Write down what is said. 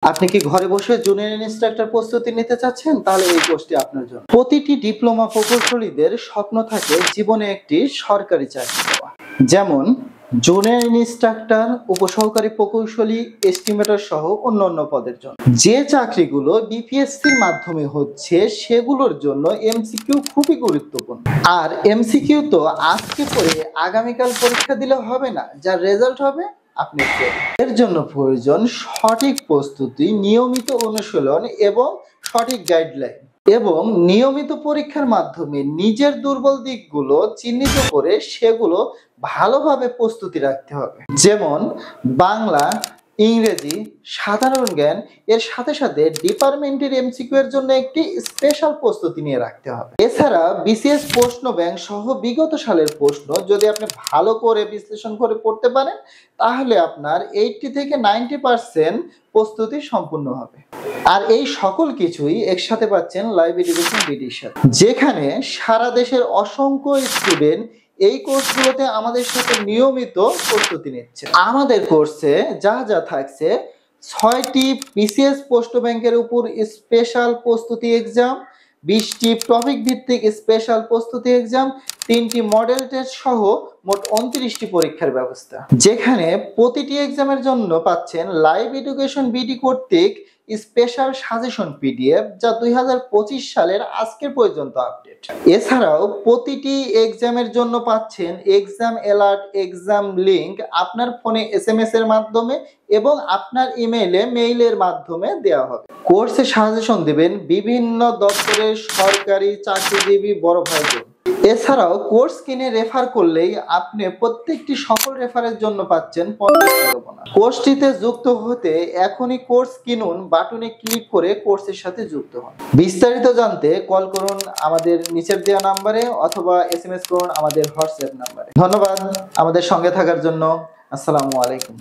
আপনি কি ঘরে বসে জুনিয়র ইন্সট্রাক্টর প্রস্তুতি নিতে চাচ্ছেন? তাহলে এই কোর্সটি আপনার জন্য। প্রতিটি ডিপ্লোমা প্রকৌশলীদের স্বপ্ন থাকে জীবনে একটি সরকারি চাকরি পাওয়া। যেমন জুনিয়র ইন্সট্রাক্টর, উপসহকারী প্রকৌশলী, এস্টিমেটর সহ অন্যান্য পদের জন্য। যে চাকরিগুলো বিপিএসসির মাধ্যমে হচ্ছে সেগুলোর জন্য এমসিকিউ খুবই গুরুত্বপূর্ণ। আর এমসিকিউ তো আজকে পড়ে আগামীকাল পরীক্ষা দিলে হবে না, যার রেজাল্ট হবে আপনি ফেল। এর জন্য প্রয়োজন সঠিক প্রস্তুতি, নিয়মিত অনুশীলন এবং সঠিক গাইডলাইন এবং নিয়মিত পরীক্ষার মাধ্যমে নিজের দুর্বল দিকগুলো চিহ্নিত করে সেগুলো ভালোভাবে প্রস্তুতি রাখতে হবে। যেমন বাংলা, ইংরেজি, সাধারণ জ্ঞান, এর সাথে সাথে ডিপার্টমেন্টের এমসিকিউ এর জন্য একটি স্পেশাল প্রস্তুতি নিয়ে রাখতে হবে। এছাড়া বিসিএস প্রশ্ন ব্যাংক সহ বিগত সালের প্রশ্ন যদি আপনি ভালো করে বিশ্লেষণ করে পড়তে পারেন তাহলে আপনার 80 থেকে 90% প্রস্তুতি সম্পূর্ণ হবে। আর এই সকল কিছুই একসাথে পাচ্ছেন লাইভ এডুকেশন বিডির সাথে, যেখানে সারা দেশের অসংখ্য স্টুডেন্ট এই কোর্সগুলোতে আমাদের সাথে নিয়মিত প্রস্তুতি নিচ্ছে। আমাদের কোর্সে যা যা থাকছে: 6টি বিসিএস পোস্ট ব্যাংকের উপর স্পেশাল প্রস্তুতি এক্সাম, 20টি টপিক ভিত্তিক স্পেশাল প্রস্তুতি এক্সাম, 3টি মডেল টেস্ট সহ মোট 29টি পরীক্ষার ব্যবস্থা, যেখানে প্রতিটি এক্সামের জন্য পাচ্ছেন লাইভ এডুকেশন বিডি কর্তৃক স্পেশাল সাজেশন পিডিএফ, যা 2025 সালের আজকের পর্যন্ত আপডেট। এছাড়াও প্রতিটি এক্সামের জন্য পাচ্ছেন এক্সাম অ্যালার্ট, এক্সাম লিংক আপনার ফোনে এসএমএস এর মাধ্যমে এবং আপনার মেইলের মাধ্যমে দেওয়া হবে। কোর্সে সাজেশন দিবেন বিভিন্ন দপ্তরের সরকারি চাকরিজীবী বড় ভাইদের। এছাড়াও কোর্স কিনে রেফার করলেই আপনি প্রত্যেকটি সফল রেফারের জন্য পাচ্ছেন 50 টাকা বোনাস। কোর্সটিতে যুক্ত হতে এখনই কোর্স কিনুন বাটনে ক্লিক করে কোর্সের সাথে যুক্ত হন। বিস্তারিত জানতে কল করুন আমাদের নিচের দেওয়া নাম্বারে অথবা এসএমএস করুন আমাদের হোয়াটসঅ্যাপ নাম্বারে। ধন্যবাদ আমাদের সঙ্গে থাকার জন্য। আসসালামু আলাইকুম।